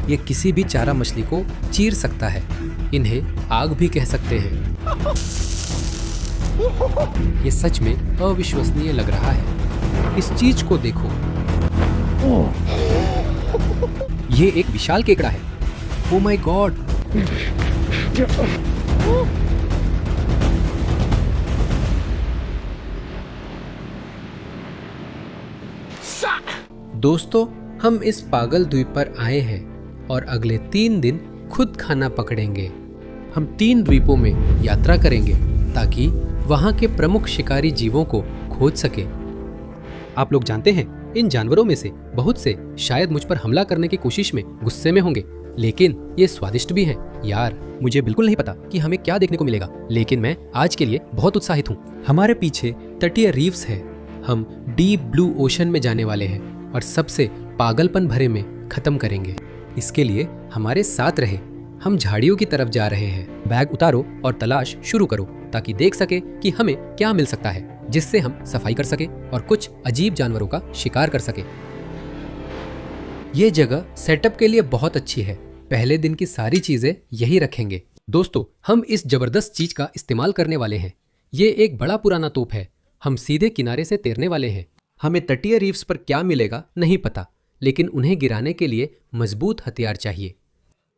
ये किसी भी चारा मछली को चीर सकता है। इन्हें आग भी कह सकते हैं। ये सच में अविश्वसनीय लग रहा है। इस चीज को देखो। ये एक विशाल केकड़ा है। Oh my God. दोस्तों, हम इस पागल द्वीप पर आए हैं और अगले 3 दिन खुद खाना पकड़ेंगे। हम 3 द्वीपों में यात्रा करेंगे ताकि वहां के प्रमुख शिकारी जीवों को खोज सके। आप लोग जानते हैं, इन जानवरों में से बहुत से शायद मुझ पर हमला करने की कोशिश में गुस्से में होंगे, लेकिन ये स्वादिष्ट भी हैं। यार, मुझे बिल्कुल नहीं पता कि हमें क्या देखने को मिलेगा, लेकिन मैं आज के लिए बहुत उत्साहित हूँ। हमारे पीछे तटीय रीफ्स है। हम डीप ब्लू ओशन में जाने वाले हैं और सबसे पागलपन भरे में खत्म करेंगे। इसके लिए हमारे साथ रहे। हम झाड़ियों की तरफ जा रहे हैं। बैग उतारो और तलाश शुरू करो ताकि देख सके कि हमें क्या मिल सकता है, जिससे हम सफाई कर सके और कुछ अजीब जानवरों का शिकार कर सके। ये जगह सेटअप के लिए बहुत अच्छी है। पहले दिन की सारी चीजें यही रखेंगे। दोस्तों, हम इस जबरदस्त चीज का इस्तेमाल करने वाले हैं। ये एक बड़ा पुराना तोप है। हम सीधे किनारे से तैरने वाले हैं। हमें तटीय रीफ्स पर क्या मिलेगा नहीं पता, लेकिन उन्हें गिराने के लिए मजबूत हथियार चाहिए।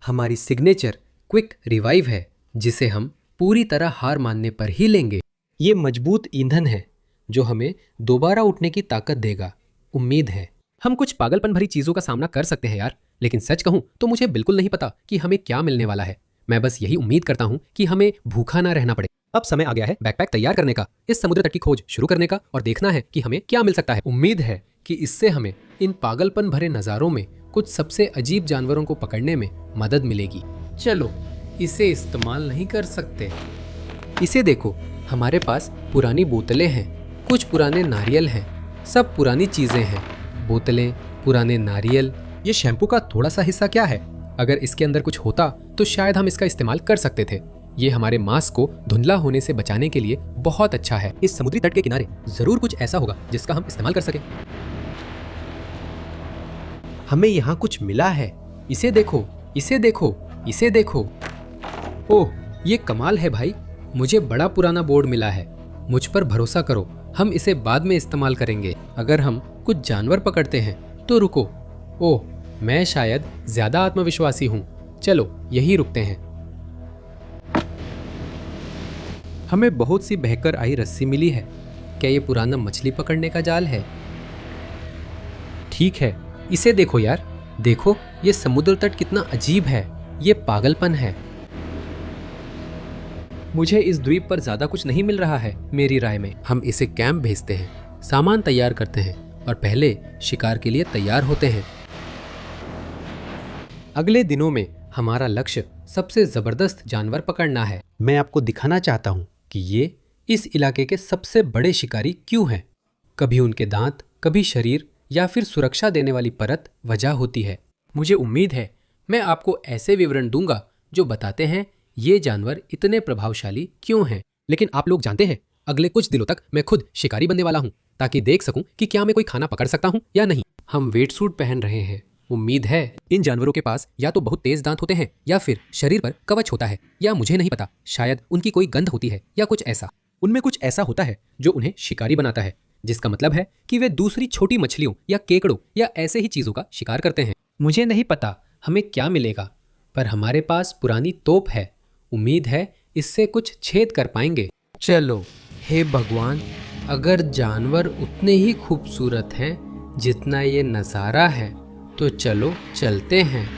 हमारी सिग्नेचर क्विक रिवाइव है, जिसे हम पूरी तरह हार मानने पर ही लेंगे। ये मजबूत ईंधन है जो हमें दोबारा उठने की ताकत देगा। उम्मीद है हम कुछ पागलपन भरी चीजों का सामना कर सकते हैं यार, लेकिन सच कहूं तो मुझे बिल्कुल नहीं पता कि हमें क्या मिलने वाला है। मैं बस यही उम्मीद करता हूं कि हमें भूखा ना रहना पड़े। अब समय आ गया है बैकपैक तैयार करने का, इस समुद्र तट की खोज शुरू करने का और देखना है कि हमें क्या मिल सकता है। उम्मीद है कि इससे हमें इन पागलपन भरे नज़ारों में कुछ सबसे अजीब जानवरों को पकड़ने में मदद मिलेगी। चलो, इसे इस्तेमाल नहीं कर सकते। इसे देखो, हमारे पास पुरानी बोतलें हैं, कुछ पुराने नारियल हैं, सब पुरानी चीजें हैं। बोतलें, पुराने नारियल। ये शैम्पू का थोड़ा सा हिस्सा क्या है? अगर इसके अंदर कुछ होता तो शायद हम इसका इस्तेमाल कर सकते थे। ये हमारे मांस को धुंधला होने से बचाने के लिए बहुत अच्छा है। इस समुद्री तट के किनारे जरूर कुछ ऐसा होगा जिसका हम इस्तेमाल कर सकें। हमें यहाँ कुछ मिला है। इसे देखो, इसे देखो, इसे देखो। ओह, ये कमाल है भाई। मुझे बड़ा पुराना बोर्ड मिला है। मुझ पर भरोसा करो, हम इसे बाद में इस्तेमाल करेंगे। अगर हम कुछ जानवर पकड़ते हैं तो रुको। ओह, मैं शायद ज्यादा आत्मविश्वासी हूँ। चलो, यही रुकते हैं। हमें बहुत सी बहकर आई रस्सी मिली है। क्या ये पुराना मछली पकड़ने का जाल है? ठीक है, इसे देखो यार। देखो, ये समुद्र तट कितना अजीब है। ये पागलपन है। मुझे इस द्वीप पर ज्यादा कुछ नहीं मिल रहा है। मेरी राय में हम इसे कैंप भेजते हैं, सामान तैयार करते हैं और पहले शिकार के लिए तैयार होते हैं। अगले दिनों में हमारा लक्ष्य सबसे जबरदस्त जानवर पकड़ना है। मैं आपको दिखाना चाहता हूँ कि ये इस इलाके के सबसे बड़े शिकारी क्यों हैं। कभी उनके दांत, कभी शरीर या फिर सुरक्षा देने वाली परत वजह होती है। मुझे उम्मीद है मैं आपको ऐसे विवरण दूंगा जो बताते हैं ये जानवर इतने प्रभावशाली क्यों हैं। लेकिन आप लोग जानते हैं, अगले कुछ दिनों तक मैं खुद शिकारी बनने वाला हूँ ताकि देख सकूं कि क्या मैं कोई खाना पकड़ सकता हूँ या नहीं। हम वेट सूट पहन रहे हैं। उम्मीद है इन जानवरों के पास या तो बहुत तेज दांत होते हैं या फिर शरीर पर कवच होता है, या मुझे नहीं पता, शायद उनकी कोई गंध होती है या कुछ ऐसा। उनमें कुछ ऐसा होता है जो उन्हें शिकारी बनाता है, जिसका मतलब है कि वे दूसरी छोटी मछलियों या केकड़ों या ऐसे ही चीजों का शिकार करते हैं। मुझे नहीं पता हमें क्या मिलेगा, पर हमारे पास पुरानी तोप है। उम्मीद है इससे कुछ छेद कर पाएंगे। चलो, हे भगवान, अगर जानवर उतने ही खूबसूरत हैं जितना ये नज़ारा है तो चलो चलते हैं।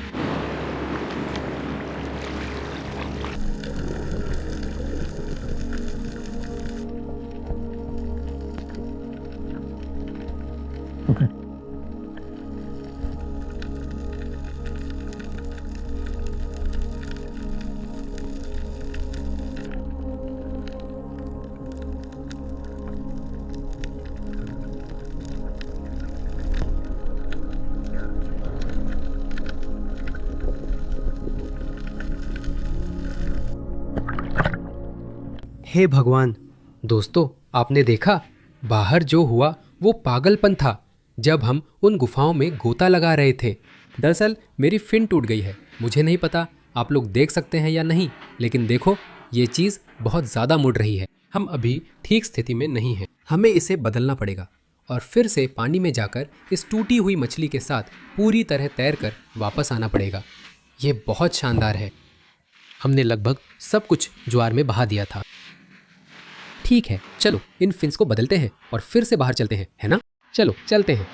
हे भगवान। दोस्तों, आपने देखा बाहर जो हुआ वो पागलपन था जब हम उन गुफाओं में गोता लगा रहे थे। दरअसल मेरी फिन टूट गई है। मुझे नहीं पता आप लोग देख सकते हैं या नहीं, लेकिन देखो ये चीज़ बहुत ज़्यादा मुड़ रही है। हम अभी ठीक स्थिति में नहीं हैं। हमें इसे बदलना पड़ेगा और फिर से पानी में जाकर इस टूटी हुई मछली के साथ पूरी तरह तैरकर वापस आना पड़ेगा। ये बहुत शानदार है। हमने लगभग सब कुछ ज्वार में बहा दिया था। ठीक है, चलो इन फिन्स को बदलते हैं और फिर से बाहर चलते हैं, है ना? चलो चलते हैं।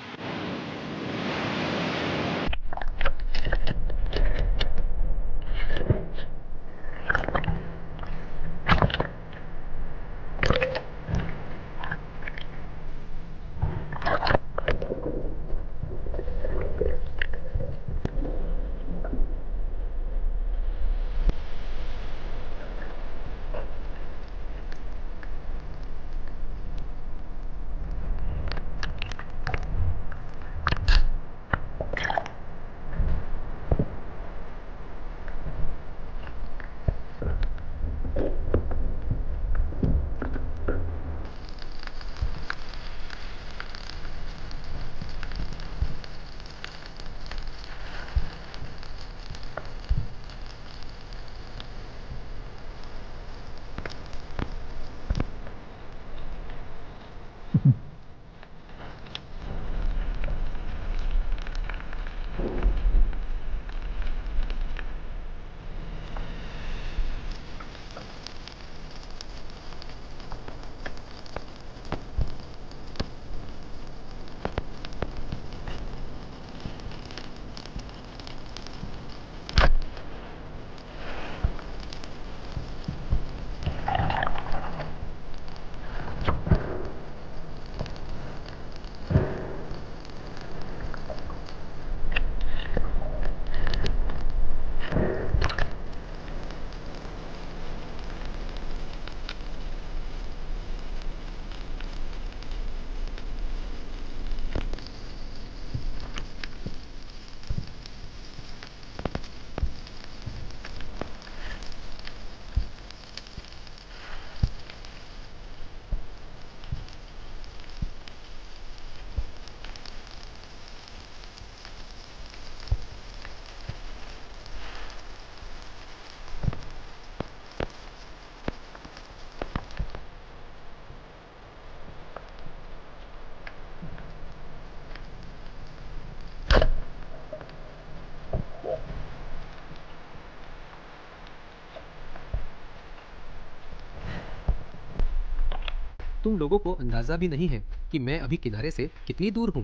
तुम लोगों को अंदाजा भी नहीं है कि मैं अभी किनारे से कितनी दूर हूँ।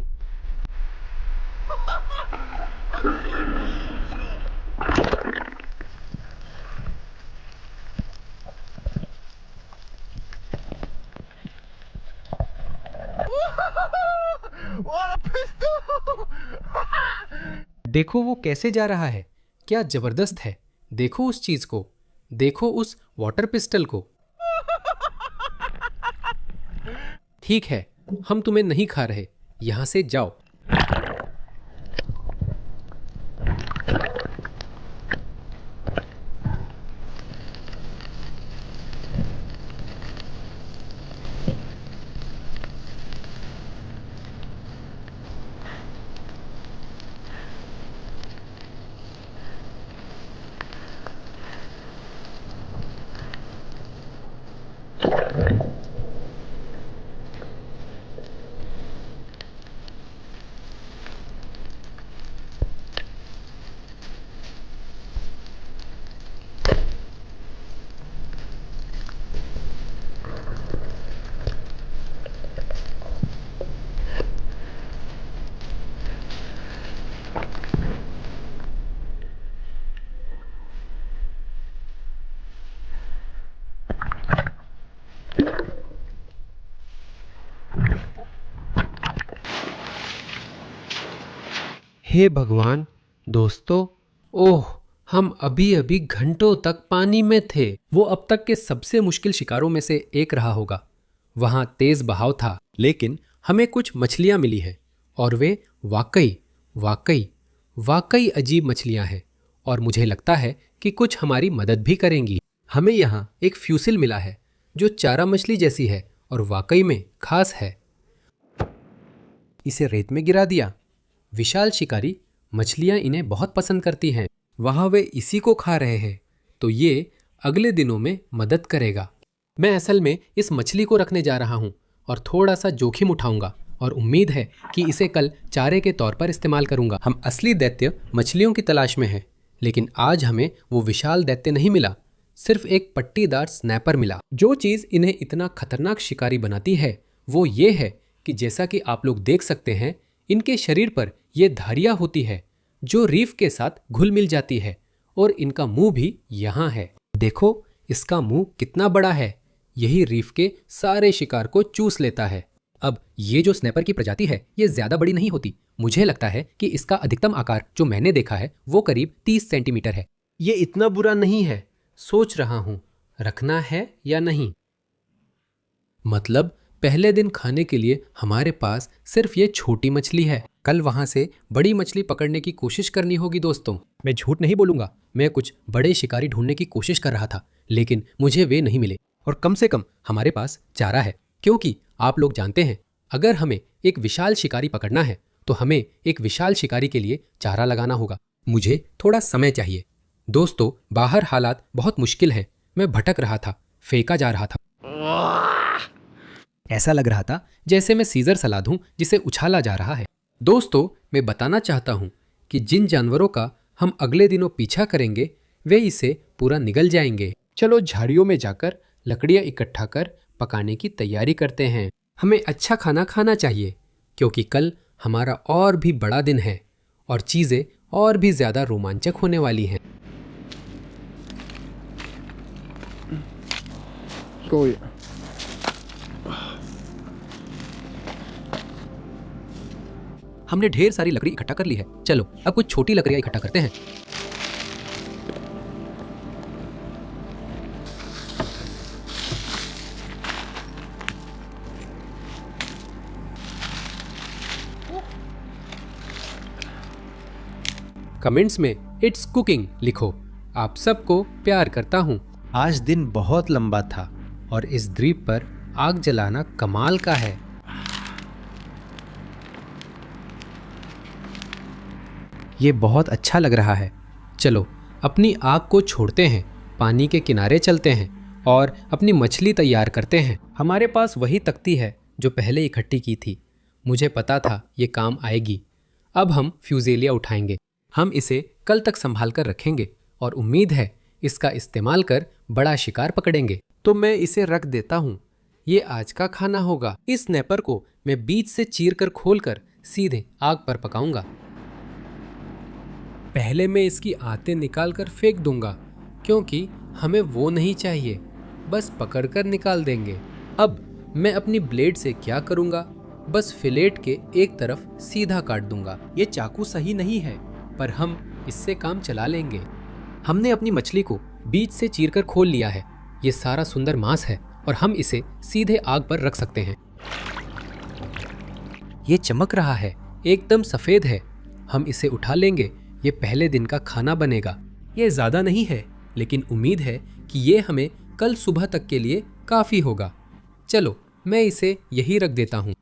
देखो वो कैसे जा रहा है, क्या जबरदस्त है। देखो उस चीज को, देखो उस वाटर पिस्टल को। ठीक है, हम तुम्हें नहीं खा रहे, यहां से जाओ। हे भगवान, दोस्तों, ओह, हम अभी अभी घंटों तक पानी में थे। वो अब तक के सबसे मुश्किल शिकारों में से एक रहा होगा। वहां तेज बहाव था, लेकिन हमें कुछ मछलियां मिली हैं और वे वाकई वाकई वाकई अजीब मछलियां हैं और मुझे लगता है कि कुछ हमारी मदद भी करेंगी। हमें यहाँ एक फ्यूसिल मिला है जो चारा मछली जैसी है और वाकई में खास है। इसे रेत में गिरा दिया। विशाल शिकारी मछलियाँ इन्हें बहुत पसंद करती हैं। वहाँ वे इसी को खा रहे हैं, तो ये अगले दिनों में मदद करेगा। मैं असल में इस मछली को रखने जा रहा हूँ और थोड़ा सा जोखिम उठाऊंगा और उम्मीद है कि इसे कल चारे के तौर पर इस्तेमाल करूंगा। हम असली दैत्य मछलियों की तलाश में हैं, लेकिन आज हमें वो विशाल दैत्य नहीं मिला, सिर्फ एक पट्टीदार स्नैपर मिला। जो चीज़ इन्हें इतना खतरनाक शिकारी बनाती है वो ये है कि जैसा कि आप लोग देख सकते हैं, इनके शरीर पर ये धारियाँ होती है जो रीफ के साथ घुल मिल जाती है और इनका मुंह भी यहाँ है। देखो इसका मुंह कितना बड़ा है, यही रीफ के सारे शिकार को चूस लेता है। अब ये जो स्नैपर की प्रजाति है ये ज्यादा बड़ी नहीं होती। मुझे लगता है कि इसका अधिकतम आकार जो मैंने देखा है वो करीब 30 सेंटीमीटर है। ये इतना बुरा नहीं है। सोच रहा हूं रखना है या नहीं। मतलब पहले दिन खाने के लिए हमारे पास सिर्फ ये छोटी मछली है। कल वहां से बड़ी मछली पकड़ने की कोशिश करनी होगी दोस्तों। मैं झूठ नहीं बोलूंगा, मैं कुछ बड़े शिकारी ढूंढने की कोशिश कर रहा था, लेकिन मुझे वे नहीं मिले। और कम से कम हमारे पास चारा है, क्योंकि आप लोग जानते हैं अगर हमें एक विशाल शिकारी पकड़ना है तो हमें एक विशाल शिकारी के लिए चारा लगाना होगा। मुझे थोड़ा समय चाहिए। दोस्तों बाहर हालात बहुत मुश्किल हैं। मैं भटक रहा था, फेंका जा रहा था। ऐसा लग रहा था जैसे मैं सीजर सलाद हूं जिसे उछाला जा रहा है। दोस्तों मैं बताना चाहता हूं कि जिन जानवरों का हम अगले दिनों पीछा करेंगे वे इसे पूरा निगल जाएंगे। चलो झाड़ियों में जाकर लकड़ियां इकट्ठा कर पकाने की तैयारी करते हैं। हमें अच्छा खाना खाना चाहिए क्योंकि कल हमारा और भी बड़ा दिन है और चीज़ें और भी ज़्यादा रोमांचक होने वाली हैं। हमने ढेर सारी लकड़ी इकट्ठा कर ली है। चलो अब कुछ छोटी लकड़ियां इकट्ठा करते हैं। कमेंट्स में इट्स कुकिंग लिखो। आप सबको प्यार करता हूँ। आज दिन बहुत लंबा था और इस द्वीप पर आग जलाना कमाल का है। ये बहुत अच्छा लग रहा है। चलो अपनी आग को छोड़ते हैं, पानी के किनारे चलते हैं और अपनी मछली तैयार करते हैं। हमारे पास वही तख्ती है जो पहले इकट्ठी की थी। मुझे पता था ये काम आएगी। अब हम फ्यूजेलिया उठाएंगे। हम इसे कल तक संभाल कर रखेंगे और उम्मीद है इसका इस्तेमाल कर बड़ा शिकार पकड़ेंगे। तो मैं इसे रख देता हूँ। ये आज का खाना होगा। इस स्नैपर को मैं बीच से चीर कर खोल कर सीधे आग पर पकाऊंगा। पहले मैं इसकी आंतें निकाल कर फेंक दूंगा क्योंकि हमें वो नहीं चाहिए, बस पकड़ कर निकाल देंगे। अब मैं अपनी ब्लेड से क्या करूंगा, बस फिलेट के एक तरफ सीधा काट दूंगा। ये चाकू सही नहीं है पर हम इससे काम चला लेंगे। हमने अपनी मछली को बीच से चीरकर खोल लिया है। ये सारा सुंदर मांस है और हम इसे सीधे आग पर रख सकते हैं। ये चमक रहा है, एकदम सफेद है। हम इसे उठा लेंगे। ये पहले दिन का खाना बनेगा। ये ज्यादा नहीं है लेकिन उम्मीद है कि ये हमें कल सुबह तक के लिए काफी होगा। चलो मैं इसे यही रख देता हूँ।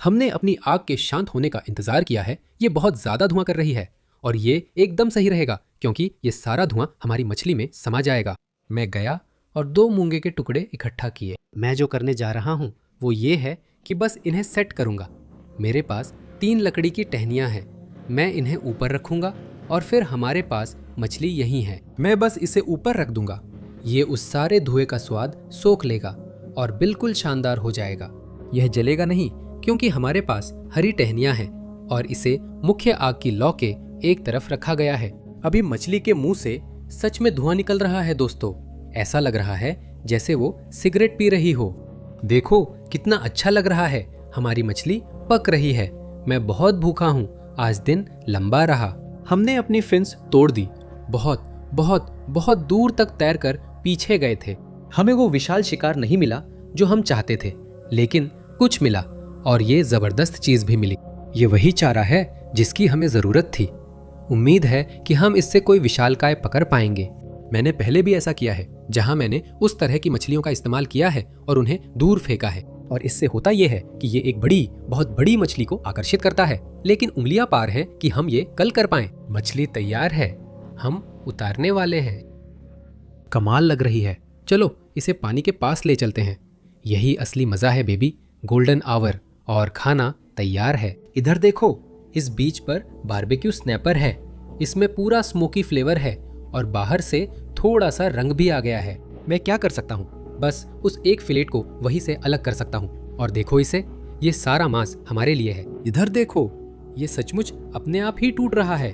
हमने अपनी आग के शांत होने का इंतजार किया है। ये बहुत ज्यादा धुआं कर रही है और ये एकदम सही रहेगा क्योंकि ये सारा धुआं हमारी मछली में समा जाएगा। मैं गया और 2 मूंगे के टुकड़े इकट्ठा किए। मैं जो करने जा रहा हूँ वो ये है कि बस इन्हें सेट करूँगा। मेरे पास 3 लकड़ी की टहनियाँ हैं। मैं इन्हें ऊपर रखूँगा और फिर हमारे पास मछली यहीं है। मैं बस इसे ऊपर रख दूंगा। ये उस सारे धुएं का स्वाद सोख लेगा और बिल्कुल शानदार हो जाएगा। यह जलेगा नहीं क्योंकि हमारे पास हरी टहनियाँ हैं और इसे मुख्य आग की लौ के एक तरफ रखा गया है। अभी मछली के मुंह से सच में धुआं निकल रहा है दोस्तों। ऐसा लग रहा है जैसे वो सिगरेट पी रही हो। देखो कितना अच्छा लग रहा है। हमारी मछली पक रही है। मैं बहुत भूखा हूँ। आज दिन लंबा रहा। हमने अपनी फिन्स तोड़ दी। बहुत बहुत बहुत दूर तक तैरकर पीछे गए थे। हमें वो विशाल शिकार नहीं मिला जो हम चाहते थे, लेकिन कुछ मिला और ये जबरदस्त चीज भी मिली। ये वही चारा है जिसकी हमें जरूरत थी। उम्मीद है कि हम इससे कोई विशालकाय पकड़ पाएंगे। मैंने पहले भी ऐसा किया है जहां मैंने उस तरह की मछलियों का इस्तेमाल किया है और उन्हें दूर फेंका है। और इससे होता यह है कि ये एक बहुत बड़ी मछली को आकर्षित करता है, लेकिन उंगलियां पार हैं कि हम ये कल कर पाएं। मछली तैयार है, हम उतारने वाले हैं। कमाल लग रही है, चलो इसे पानी के पास ले चलते हैं। यही असली मजा है बेबी, गोल्डन आवर। और खाना तैयार है। इधर देखो, इस बीच पर बारबेक्यू स्नैपर है। इसमें पूरा स्मोकी फ्लेवर है और बाहर से थोड़ा सा रंग भी आ गया है। मैं क्या कर सकता हूँ, बस उस एक फिलेट को वहीं से अलग कर सकता हूँ। और देखो इसे, ये सारा मांस हमारे लिए है। इधर देखो, ये सचमुच अपने आप ही टूट रहा है।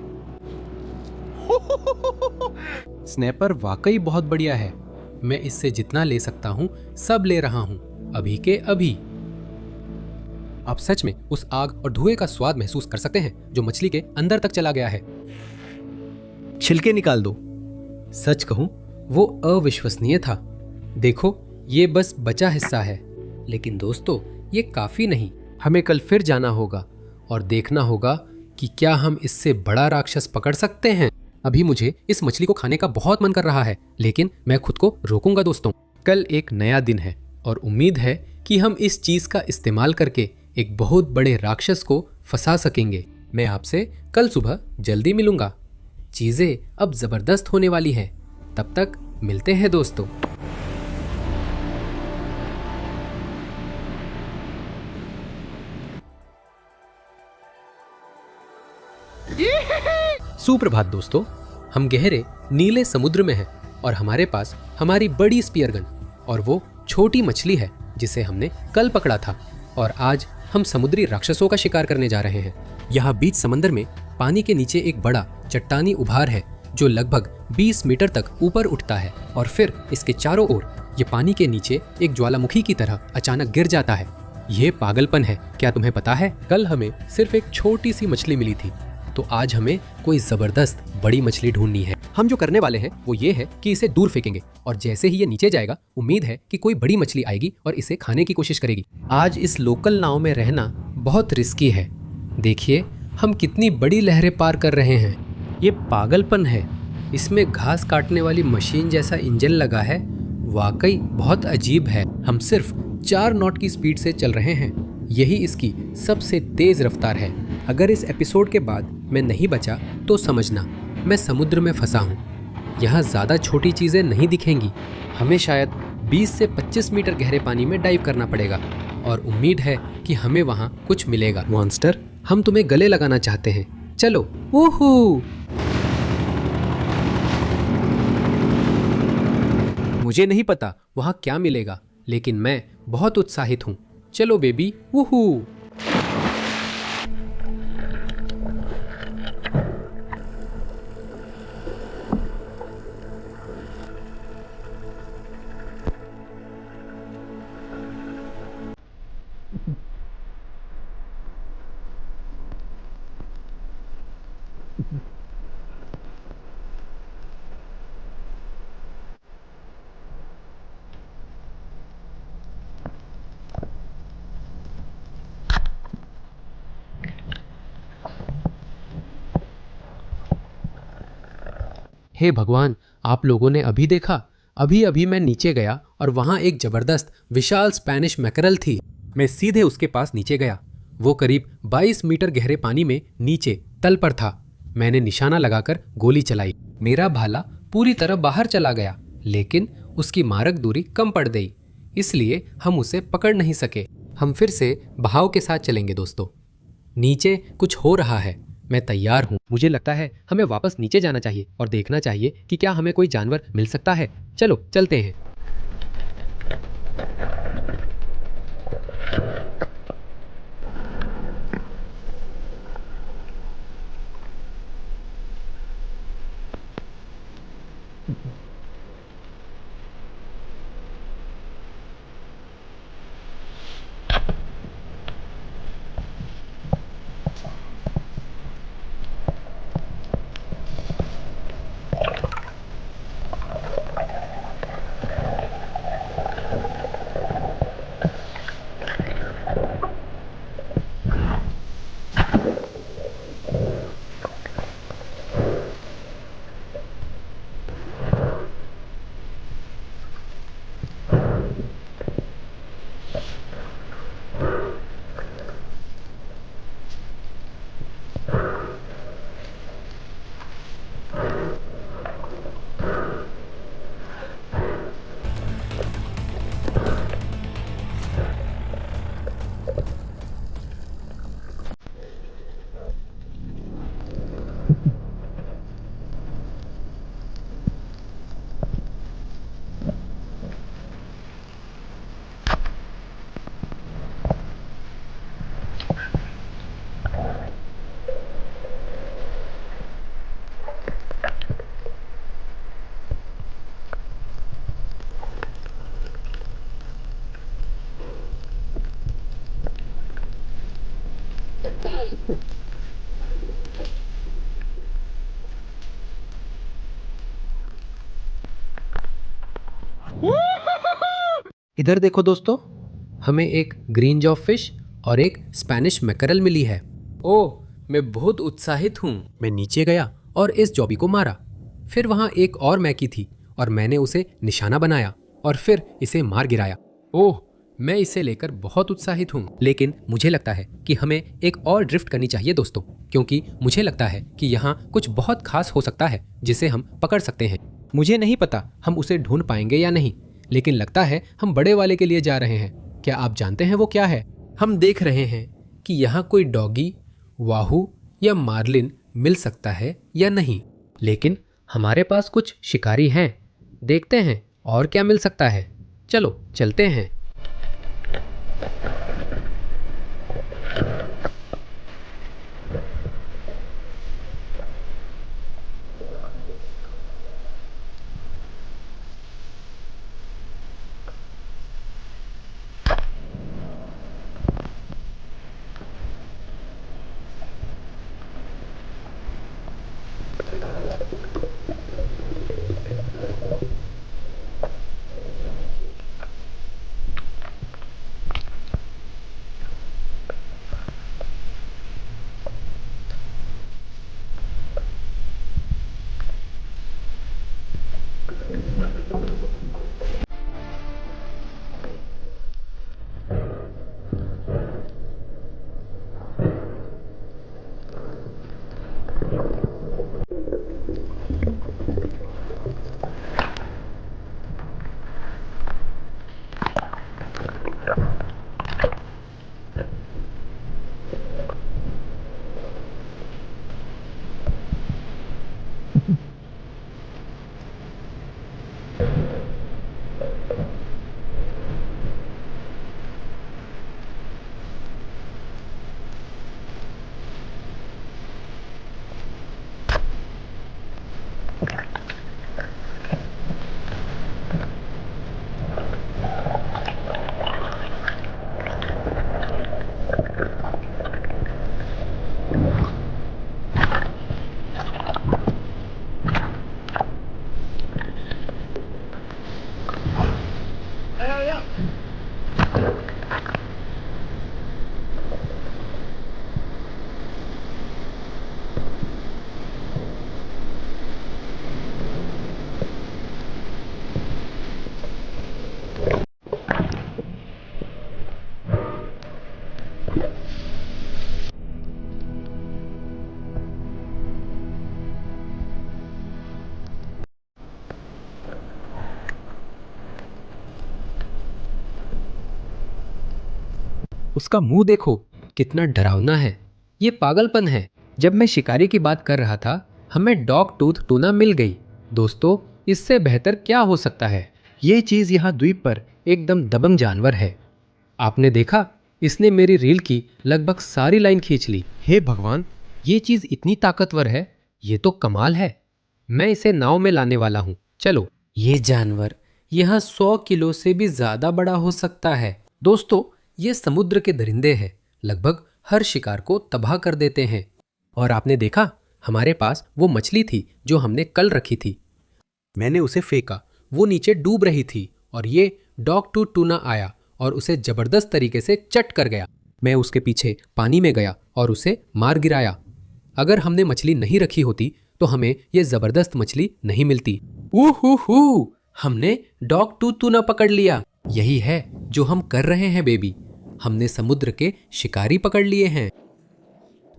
स्नैपर वाकई बहुत बढ़िया है। मैं इससे जितना ले सकता हूँ सब ले रहा हूँ, अभी के अभी। आप सच में उस आग और धुएं का स्वाद महसूस कर सकते हैं जो मछली के अंदर तक चला गया है। छिलके निकाल दो। सच कहूं, वो अविश्वसनीय था। देखो, ये बस बचा हिस्सा है। लेकिन दोस्तों, ये काफी नहीं। हमें कल फिर जाना होगा और देखना होगा कि क्या हम इससे बड़ा राक्षस पकड़ सकते हैं। अभी मुझे इस मछली को खाने का बहुत मन कर रहा है, लेकिन मैं खुद को रोकूंगा दोस्तों। कल एक नया दिन है और उम्मीद है कि हम इस चीज का इस्तेमाल करके एक बहुत बड़े राक्षस को फंसा सकेंगे। मैं आपसे कल सुबह जल्दी मिलूंगा। चीजें अब जबरदस्त होने वाली हैं। तब तक मिलते हैं दोस्तों। सुप्रभात दोस्तों, हम गहरे नीले समुद्र में हैं और हमारे पास हमारी बड़ी स्पीयर गन और वो छोटी मछली है जिसे हमने कल पकड़ा था। और आज हम समुद्री राक्षसों का शिकार करने जा रहे हैं। यहाँ बीच समंदर में पानी के नीचे एक बड़ा चट्टानी उभार है जो लगभग 20 मीटर तक ऊपर उठता है और फिर इसके चारों ओर ये पानी के नीचे एक ज्वालामुखी की तरह अचानक गिर जाता है। ये पागलपन है, क्या तुम्हें पता है? कल हमें सिर्फ एक छोटी सी मछली मिली थी, तो आज हमें कोई जबरदस्त बड़ी मछली ढूंढनी है। हम जो करने वाले हैं वो ये है कि इसे दूर फेंकेंगे और जैसे ही ये नीचे जाएगा, उम्मीद है कि कोई बड़ी मछली आएगी और इसे खाने की कोशिश करेगी। आज इस लोकल नाव में रहना बहुत रिस्की है। देखिए, हम कितनी बड़ी लहरें पार कर रहे हैं। ये पागलपन है। इसमें घास काटने वाली मशीन जैसा इंजन लगा है। वाकई बहुत अजीब है। हम सिर्फ 4 नॉट की स्पीड से चल रहे हैं। यही इसकी सबसे तेज रफ्तार है। अगर इस एपिसोड के बाद मैं नहीं बचा तो समझना मैं समुद्र में फंसा हूँ। यहाँ ज़्यादा छोटी चीज़ें नहीं दिखेंगी। हमें शायद 20 से 25 मीटर गहरे पानी में डाइव करना पड़ेगा और उम्मीद है कि हमें वहाँ कुछ मिलेगा। मॉन्स्टर, हम तुम्हें गले लगाना चाहते हैं। चलो। वूहू! मुझे नहीं पता वहाँ क्या मिलेगा, लेकिन मैं बहुत उत्साहित हूँ। चलो बेबी, वूहू! हे भगवान, आप लोगों ने अभी देखा? अभी अभी मैं नीचे गया और वहाँ एक जबरदस्त विशाल स्पेनिश मैकरल थी। मैं सीधे उसके पास नीचे गया। वो करीब 22 मीटर गहरे पानी में नीचे तल पर था। मैंने निशाना लगाकर गोली चलाई। मेरा भाला पूरी तरह बाहर चला गया, लेकिन उसकी मारक दूरी कम पड़ गई, इसलिए हम उसे पकड़ नहीं सके। हम फिर से बहाव के साथ चलेंगे दोस्तों। नीचे कुछ हो रहा है। मैं तैयार हूँ। मुझे लगता है हमें वापस नीचे जाना चाहिए और देखना चाहिए कि क्या हमें कोई जानवर मिल सकता है। चलो चलते हैं। इधर देखो दोस्तों, हमें एक ग्रीन जॉब फिश और एक स्पेनिश मैकरल मिली है। ओह, मैं बहुत उत्साहित हूँ। मैं नीचे गया और इस जॉबी को मारा। फिर वहाँ एक और मैकी थी और मैंने उसे निशाना बनाया और फिर इसे मार गिराया। ओह, मैं इसे लेकर बहुत उत्साहित हूँ। लेकिन मुझे लगता है कि हमें एक और ड्रिफ्ट करनी चाहिए दोस्तों, क्योंकि मुझे लगता है कि यहाँ कुछ बहुत खास हो सकता है जिसे हम पकड़ सकते हैं। मुझे नहीं पता हम उसे ढूंढ पाएंगे या नहीं, लेकिन लगता है हम बड़े वाले के लिए जा रहे हैं। क्या आप जानते हैं वो क्या है? हम देख रहे हैं कि यहाँ कोई डॉगी, वाहू या मार्लिन मिल सकता है या नहीं, लेकिन हमारे पास कुछ शिकारी हैं। देखते हैं और क्या मिल सकता है। चलो चलते हैं। उसका मुंह देखो, कितना डरावना है। ये पागलपन है। जब मैं शिकारी की बात कर रहा था, हमें डॉग टूथ टूना मिल गई। दोस्तों, इससे बेहतर क्या हो सकता है? ये चीज यहाँ द्वीप पर एकदम दबंग जानवर है। आपने देखा, इसने मेरी रील की लगभग सारी लाइन खींच ली। हे भगवान, ये चीज इतनी ताकतवर है। ये तो कमाल है। मैं इसे नाव में लाने वाला हूँ। चलो। ये जानवर यहाँ 100 किलो से भी ज्यादा बड़ा हो सकता है। दोस्तों, ये समुद्र के दरिंदे हैं। लगभग हर शिकार को तबाह कर देते हैं। और आपने देखा, हमारे पास वो मछली थी जो हमने कल रखी थी। मैंने उसे फेंका, वो नीचे डूब रही थी और ये डॉग टूथ टूना आया और उसे जबरदस्त तरीके से चट कर गया। मैं उसके पीछे पानी में गया और उसे मार गिराया। अगर हमने मछली नहीं रखी होती तो हमें ये जबरदस्त मछली नहीं मिलती। हु हमने डॉग टूथ टूना पकड़ लिया। यही है जो हम कर रहे हैं बेबी। हमने समुद्र के शिकारी पकड़ लिए हैं।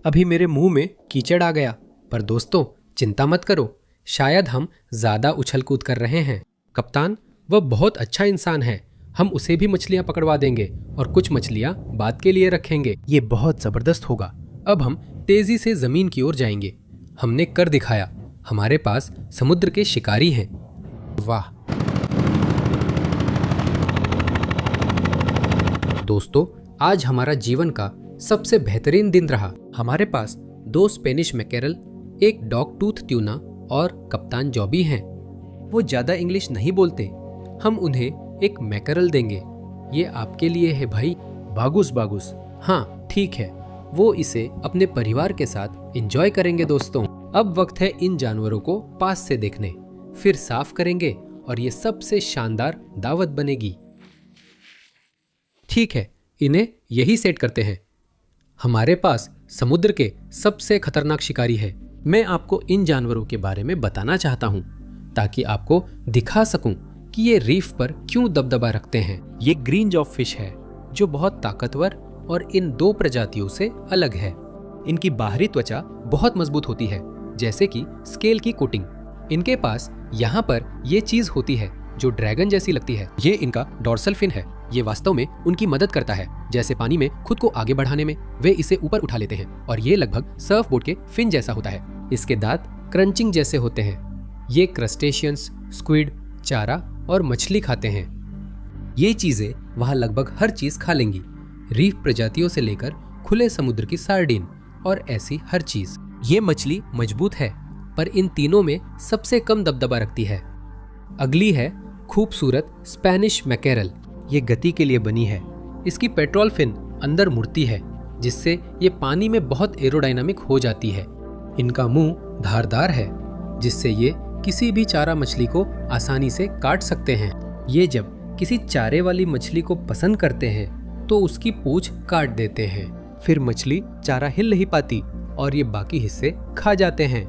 अभी मेरे मुंह में कीचड़ आ गया, पर दोस्तों चिंता मत करो, शायद हम ज्यादा उछल कूद कर रहे हैं। कप्तान, वह बहुत अच्छा इंसान है। हम उसे भी मछलियां पकड़वा देंगे और कुछ मछलियां बाद के लिए रखेंगे। ये बहुत जबरदस्त होगा। अब हम तेजी से जमीन की ओर जाएंगे। हमने कर दिखाया। हमारे पास समुद्र के शिकारी हैं। वाह दोस्तों, आज हमारा जीवन का सबसे बेहतरीन दिन रहा। हमारे पास 2 स्पेनिश मैकेरल, एक डॉग टूथ ट्यूना और कप्तान जॉबी हैं। वो ज्यादा इंग्लिश नहीं बोलते। हम उन्हें एक मैकेरल देंगे। ये आपके लिए है भाई। बागुस बागुस। हाँ ठीक है, वो इसे अपने परिवार के साथ एंजॉय करेंगे। दोस्तों, अब वक्त है इन जानवरों को पास से देखने। फिर साफ करेंगे और ये सबसे शानदार दावत बनेगी। ठीक है, इन्हें यही सेट करते हैं। हमारे पास समुद्र के सबसे खतरनाक शिकारी है। मैं आपको इन जानवरों के बारे में बताना चाहता हूँ ताकि आपको दिखा सकूं कि ये रीफ पर क्यों दबदबा रखते हैं। ये ग्रीन जॉब फिश है जो बहुत ताकतवर और इन दो प्रजातियों से अलग है। इनकी बाहरी त्वचा बहुत मजबूत होती है, जैसे कि स्केल की कोटिंग। इनके पास यहाँ पर ये चीज होती है जो ड्रैगन जैसी लगती है। ये इनका डॉर्सल फिन है। ये वास्तव में उनकी मदद करता है, जैसे पानी में खुद को आगे बढ़ाने में वे इसे ऊपर उठा लेते हैं, और ये लगभग सर्फ बोर्ड के फिन जैसा होता है। इसके दांत क्रंचिंग जैसे होते हैं। ये क्रस्टेशियंस, स्क्विड, चारा और मछली खाते हैं। ये चीजें वहाँ लगभग हर चीज खा लेंगी, रीफ प्रजातियों से लेकर खुले समुद्र की सार्डिन और ऐसी हर चीज। ये मछली मजबूत है, पर इन तीनों में सबसे कम दबदबा रखती है। अगली है खूबसूरत स्पेनिश मैकेरल। ये गति के लिए बनी है। इसकी पेट्रोल फिन अंदर मुड़ती है, जिससे ये पानी में बहुत एरोडायनामिक हो जाती है। इनका मुंह धारदार है, जिससे ये किसी भी चारा मछली को आसानी से काट सकते हैं। ये जब किसी चारे वाली मछली को पसंद करते हैं तो उसकी पूंछ काट देते हैं। फिर मछली चारा हिल नहीं पाती और ये बाकी हिस्से खा जाते हैं।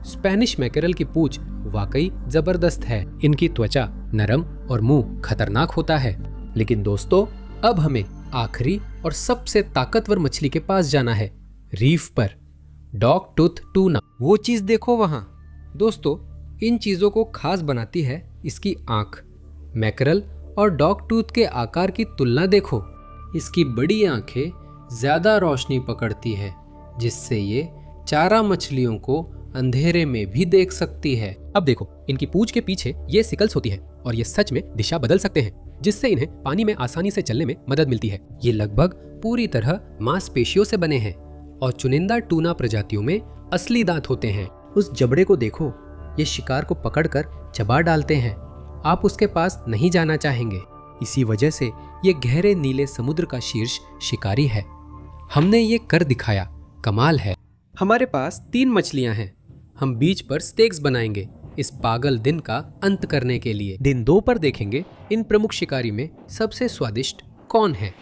स्पेनिश मैकेरल की पूंछ वाकई जबरदस्त है। इनकी त्वचा नरम और मुंह खतरनाक होता है। लेकिन दोस्तों, अब हमें आखिरी और सबसे ताकतवर मछली के पास जाना है, रीफ पर। Dog tooth tuna. वो चीज देखो वहां। दोस्तों, इन चीजों को खास बनाती है इसकी आंख। मैकेरल और डॉग टूथ के आकार की तुलना देखो। इसकी बड़ी आंखें ज्यादा रोशनी पकड़ती है, जिससे ये चारा मछलियों को अंधेरे में भी देख सकती है। अब देखो, इनकी पूंछ के पीछे ये सिकल्स होती है और ये सच में दिशा बदल सकते हैं, जिससे इन्हें पानी में आसानी से चलने में मदद मिलती है। ये लगभग पूरी तरह मांसपेशियों से बने हैं और चुनिंदा टूना प्रजातियों में असली दांत होते हैं। उस जबड़े को देखो, ये शिकार को पकड़कर चबा डालते हैं। आप उसके पास नहीं जाना चाहेंगे। इसी वजह से ये गहरे नीले समुद्र का शीर्ष शिकारी है। हमने ये कर दिखाया, कमाल है। हमारे पास 3 मछलियां हैं। हम बीच पर स्टेक्स बनाएंगे इस पागल दिन का अंत करने के लिए। दिन 2 पर देखेंगे इन प्रमुख शिकारी में सबसे स्वादिष्ट कौन है।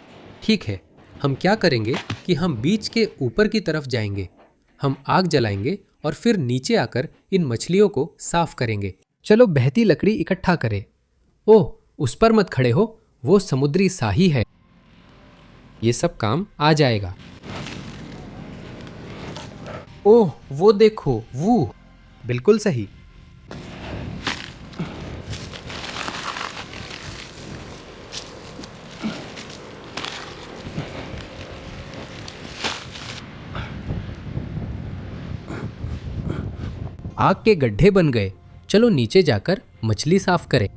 ठीक है, हम क्या करेंगे कि हम बीच के ऊपर की तरफ जाएंगे। हम आग जलाएंगे और फिर नीचे आकर इन मछलियों को साफ करेंगे। चलो बहती लकड़ी इकट्ठा करें। ओह, उस पर मत खड़े हो, वो समुद्री साही है। ये सब काम आ जाएगा। ओह, वो देखो, वो बिल्कुल सही। आग के गड्ढे बन गए। चलो नीचे जाकर मछली साफ करें।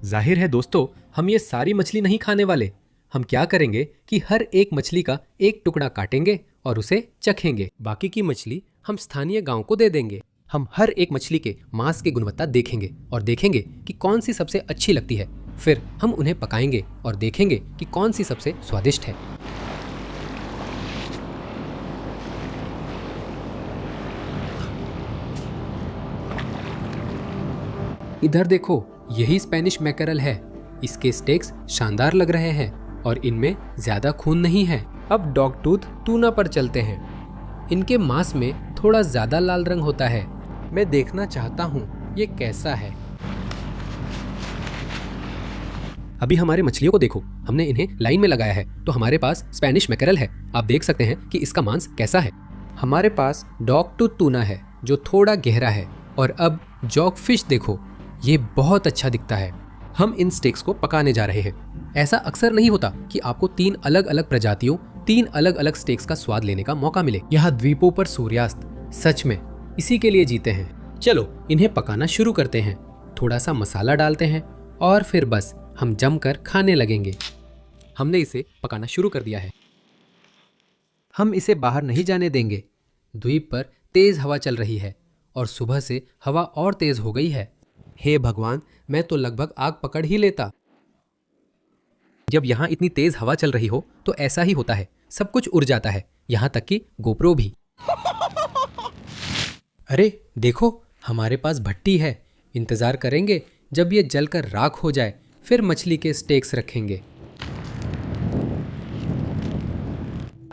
जाहिर है दोस्तों, हम ये सारी मछली नहीं खाने वाले। हम क्या करेंगे कि हर एक मछली का एक टुकड़ा काटेंगे और उसे चखेंगे। बाकी की मछली हम स्थानीय गांव को दे देंगे। हम हर एक मछली के मांस की गुणवत्ता देखेंगे और देखेंगे कि कौन सी सबसे अच्छी लगती है। फिर हम उन्हें पकाएंगे और देखेंगे कि कौन सी सबसे स्वादिष्ट है। इधर देखो, यही स्पेनिश मैकेरल है। इसके स्टेक्स शानदार लग रहे हैं और इनमें ज्यादा खून नहीं है। अब डॉग टूथ टूना पर चलते हैं। इनके मांस में थोड़ा ज्यादा लाल रंग होता है। मैं देखना चाहता हूँ ये कैसा है। अभी हमारे मछलियों को देखो, हमने इन्हें लाइन में लगाया है। तो हमारे पास स्पेनिश मैकेरल है। आप देख सकते हैं कि इसका मांस कैसा है। हमारे पास डॉग टूथ टूना है जो थोड़ा गहरा है। और अब जॉग फिश देखो, ये बहुत अच्छा दिखता है। हम इन स्टेक्स को पकाने जा रहे हैं। ऐसा अक्सर नहीं होता कि आपको 3 अलग अलग प्रजातियों, 3 अलग अलग स्टेक्स का स्वाद लेने का मौका मिले। यहाँ द्वीपों पर सूर्यास्त सच में इसी के लिए जीते हैं। चलो इन्हें पकाना शुरू करते हैं। थोड़ा सा मसाला डालते हैं और फिर बस हम जमकर खाने लगेंगे। हमने इसे पकाना शुरू कर दिया है। हम इसे बाहर नहीं जाने देंगे। द्वीप पर तेज हवा चल रही है और सुबह से हवा और तेज हो गई है। हे भगवान, मैं तो लगभग आग पकड़ ही लेता। जब यहाँ इतनी तेज हवा चल रही हो तो ऐसा ही होता है, सब कुछ उड़ जाता है, यहाँ तक कि गोप्रो भी। अरे देखो, हमारे पास भट्टी है। इंतजार करेंगे जब ये जलकर राख हो जाए, फिर मछली के स्टेक्स रखेंगे।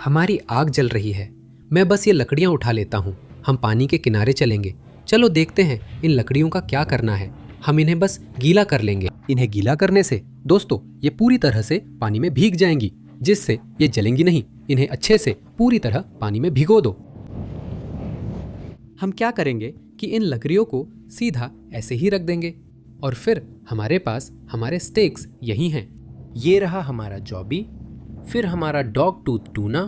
हमारी आग जल रही है। मैं बस ये लकड़ियाँ उठा लेता हूँ। हम पानी के किनारे चलेंगे। चलो देखते हैं इन लकड़ियों का क्या करना है। हम इन्हें बस गीला कर लेंगे। इन्हें गीला करने से दोस्तों ये पूरी तरह से पानी में भीग जाएंगी, जिससे ये जलेंगी नहीं। इन्हें अच्छे से पूरी तरह पानी में भिगो दो। हम क्या करेंगे कि इन लकड़ियों को सीधा ऐसे ही रख देंगे और फिर हमारे पास हमारे स्टेक्स यही हैं। ये रहा हमारा जॉबी, फिर हमारा डॉग टूथ टूना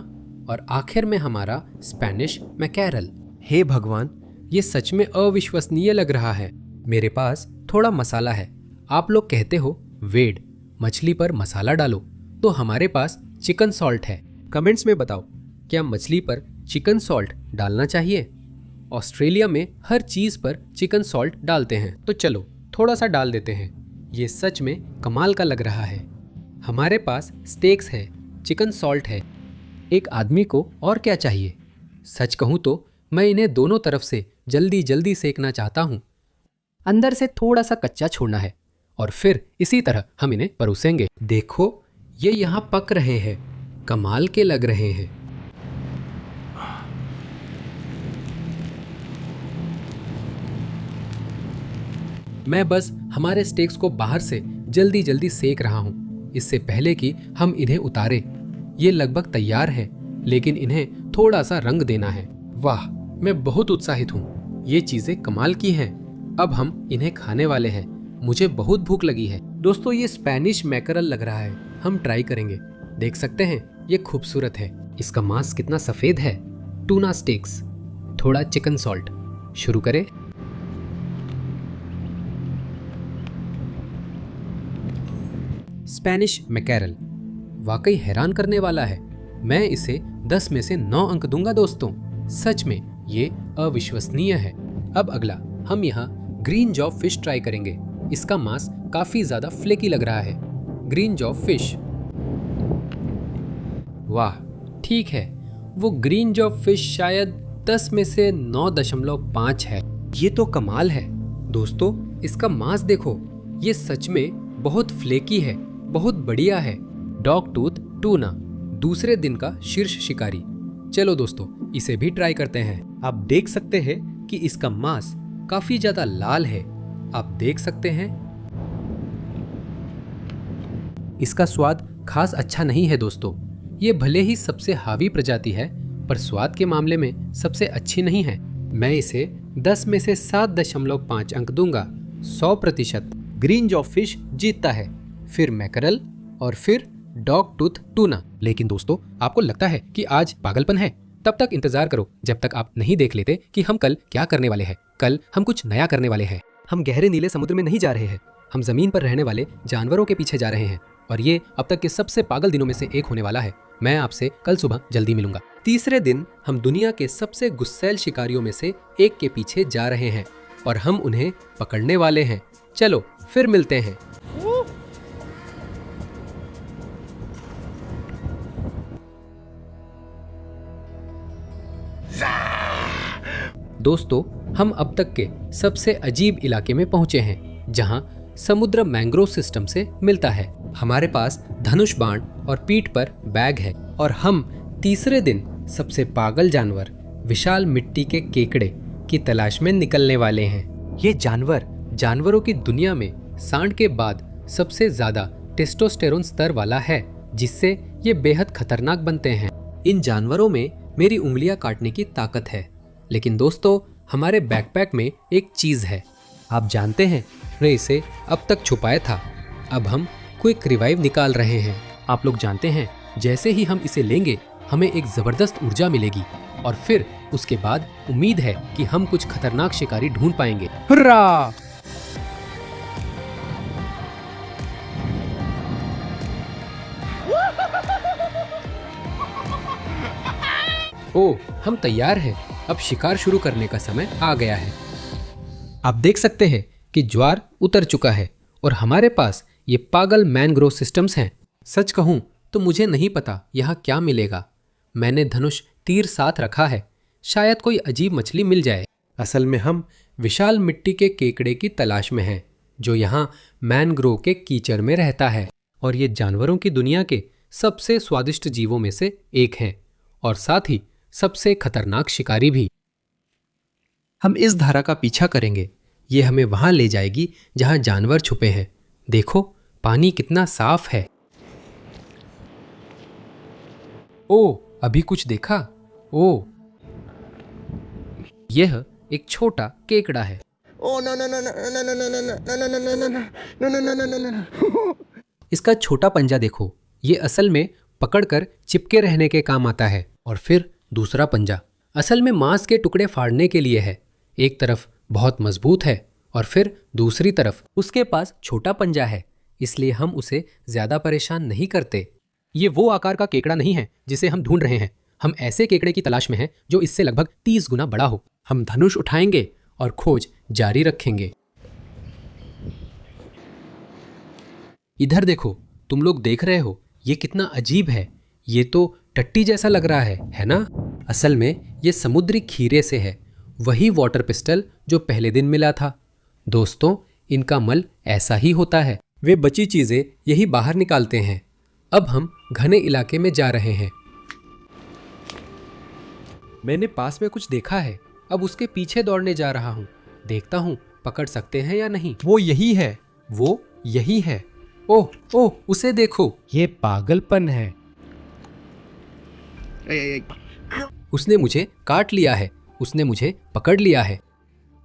और आखिर में हमारा स्पेनिश मैकेरल। हे भगवान, ये सच में अविश्वसनीय लग रहा है। मेरे पास थोड़ा मसाला है। आप लोग कहते हो वेड, मछली पर मसाला डालो, तो हमारे पास चिकन सॉल्ट है। कमेंट्स में बताओ, क्या मछली पर चिकन सॉल्ट डालना चाहिए? ऑस्ट्रेलिया में हर चीज़ पर चिकन सॉल्ट डालते हैं, तो चलो थोड़ा सा डाल देते हैं। ये सच में कमाल का लग रहा है। हमारे पास स्टेक्स है, चिकन सॉल्ट है। एक आदमी को और क्या चाहिए? सच कहूँ तो मैं इन्हें दोनों तरफ से जल्दी जल्दी सेकना चाहता हूँ। अंदर से थोड़ा सा कच्चा छोड़ना है और फिर इसी तरह हम इन्हें परोसेंगे। देखो, ये यहाँ पक रहे हैं। कमाल के लग रहे हैं। मैं बस हमारे स्टेक्स को बाहर से जल्दी जल्दी सेक रहा हूँ, इससे पहले कि हम इन्हें उतारें। ये लगभग तैयार है, लेकिन इन्हें थोड़ा सा रंग देना है। वाह, मैं बहुत उत्साहित हूँ। ये चीज़ें कमाल की हैं। अब हम इन्हें खाने वाले हैं। मुझे बहुत भूख लगी है। दोस्तों, ये स्पेनिश मैकरल लग रहा है। हम ट्राई करेंगे। देख सकते हैं, ये खूबसूरत है। इसका मांस कितना सफ़ेद है। टूना स्टेक्स, थोड़ा चिकन सॉल्ट। शुरू करें। स्पेनिश मैकेरल वाकई हैरान करने वाला है। मैं इसे 10 में से 9 अंक दूंगा दोस्तों। सच में ये अविश्वसनीय है। अब अगला हम यहाँ ग्रीन जॉ फिश ट्राई करेंगे। इसका मांस काफी ज्यादा फ्लेकी लग रहा है। ग्रीन जॉ फिश, वाह, ठीक है। वो ग्रीन जॉ फिश शायद 10 में से 9.5 है। ये तो कमाल है दोस्तों। इसका मांस देखो, ये सच में बहुत फ्लेकी है, बहुत बढ़िया है। डॉग टूथ टूना, दूसरे दिन का शीर्ष शिकारी। चलो दोस्तों, इसे भी ट्राई करते हैं। आप देख सकते हैं कि इसका मांस काफी ज्यादा लाल है। आप देख सकते हैं। इसका स्वाद खास अच्छा नहीं है दोस्तों। ये भले ही सबसे हावी प्रजाति है, पर स्वाद के मामले में सबसे अच्छी नहीं है। मैं इसे 10 में से 7.5 अंक दूंगा। 100% ग्रीन जॉ फिश जीतता है, फिर मैकरल और फिर डॉग टूथ टूना। लेकिन दोस्तों, आपको लगता है कि आज पागलपन है? तब तक इंतजार करो जब तक आप नहीं देख लेते कि हम कल क्या करने वाले हैं। कल हम कुछ नया करने वाले हैं। हम गहरे नीले समुद्र में नहीं जा रहे हैं। हम जमीन पर रहने वाले जानवरों के पीछे जा रहे हैं और ये अब तक के सबसे पागल दिनों में से एक होने वाला है। मैं आपसे कल सुबह जल्दी मिलूंगा। तीसरे दिन हम दुनिया के सबसे गुस्सैल शिकारियों में से एक के पीछे जा रहे हैं और हम उन्हें पकड़ने वाले हैं। चलो फिर मिलते हैं। दोस्तों, हम अब तक के सबसे अजीब इलाके में पहुंचे हैं, जहां समुद्र मैंग्रोव सिस्टम से मिलता है। हमारे पास धनुष बाण और पीठ पर बैग है और हम तीसरे दिन सबसे पागल जानवर विशाल मिट्टी के केकड़े की तलाश में निकलने वाले हैं। ये जानवर जानवरों की दुनिया में सांड के बाद सबसे ज्यादा टेस्टोस्टेरोन स्तर वाला है, जिससे ये बेहद खतरनाक बनते हैं। इन जानवरों में मेरी उंगलियां काटने की ताकत है, लेकिन दोस्तों, हमारे बैकपैक में एक चीज है। आप जानते हैं, हमने इसे अब तक छुपाया था। अब हम क्विक रिवाइव निकाल रहे हैं। आप लोग जानते हैं, जैसे ही हम इसे लेंगे हमें एक जबरदस्त ऊर्जा मिलेगी और फिर उसके बाद उम्मीद है कि हम कुछ खतरनाक शिकारी ढूंढ पाएंगे। हुर्रा! ओह, हम तैयार हैं। अब शिकार शुरू करने का समय आ गया है। आप देख सकते हैं कि ज्वार उतर चुका है और हमारे पास ये पागल मैनग्रोव सिस्टम्स हैं। सच कहूँ तो मुझे नहीं पता यहाँ क्या मिलेगा। मैंने धनुष तीर साथ रखा है, शायद कोई अजीब मछली मिल जाए। असल में हम विशाल मिट्टी के केकड़े की तलाश में हैं, जो यहाँ मैनग्रोव के कीचड़ में रहता है, और ये जानवरों की दुनिया के सबसे स्वादिष्ट जीवों में से एक है और साथ ही सबसे खतरनाक शिकारी भी। हम इस धारा का पीछा करेंगे। ये हमें वहां ले जाएगी जहां जानवर छुपे हैं। देखो, पानी कितना साफ है। ओ, अभी कुछ देखा? ओ, यह एक छोटा केकड़ा है। Oh no no no no no no no no no no no no no no no no no no no. इसका छोटा पंजा देखो। ये असल में पकड़कर चिपके रहने के काम आता है। और फिर दूसरा पंजा असल में मांस के टुकड़े फाड़ने के लिए है। एक तरफ बहुत मजबूत है और फिर दूसरी तरफ उसके पास छोटा पंजा है, इसलिए हम उसे ज्यादा परेशान नहीं करते। ये वो आकार का केकड़ा नहीं है जिसे हम ढूंढ रहे हैं। हम ऐसे केकड़े की तलाश में हैं जो इससे लगभग 30 गुना बड़ा हो। हम धनुष उठाएंगे और खोज जारी रखेंगे। इधर देखो, तुम लोग देख रहे हो, ये कितना अजीब है। ये तो टट्टी जैसा लग रहा है ना? असल में ये समुद्री खीरे से है, वही वाटर पिस्टल जो पहले दिन मिला था। दोस्तों, इनका मल ऐसा ही होता है। वे बची चीजें यही बाहर निकालते हैं। अब हम घने इलाके में जा रहे हैं। मैंने पास में कुछ देखा है, अब उसके पीछे दौड़ने जा रहा हूँ। देखता हूँ पकड़ सकते हैं या नहीं। वो यही है, वो यही है। ओह ओह, उसे देखो, ये पागलपन है। उसने मुझे काट लिया है, उसने मुझे पकड़ लिया है।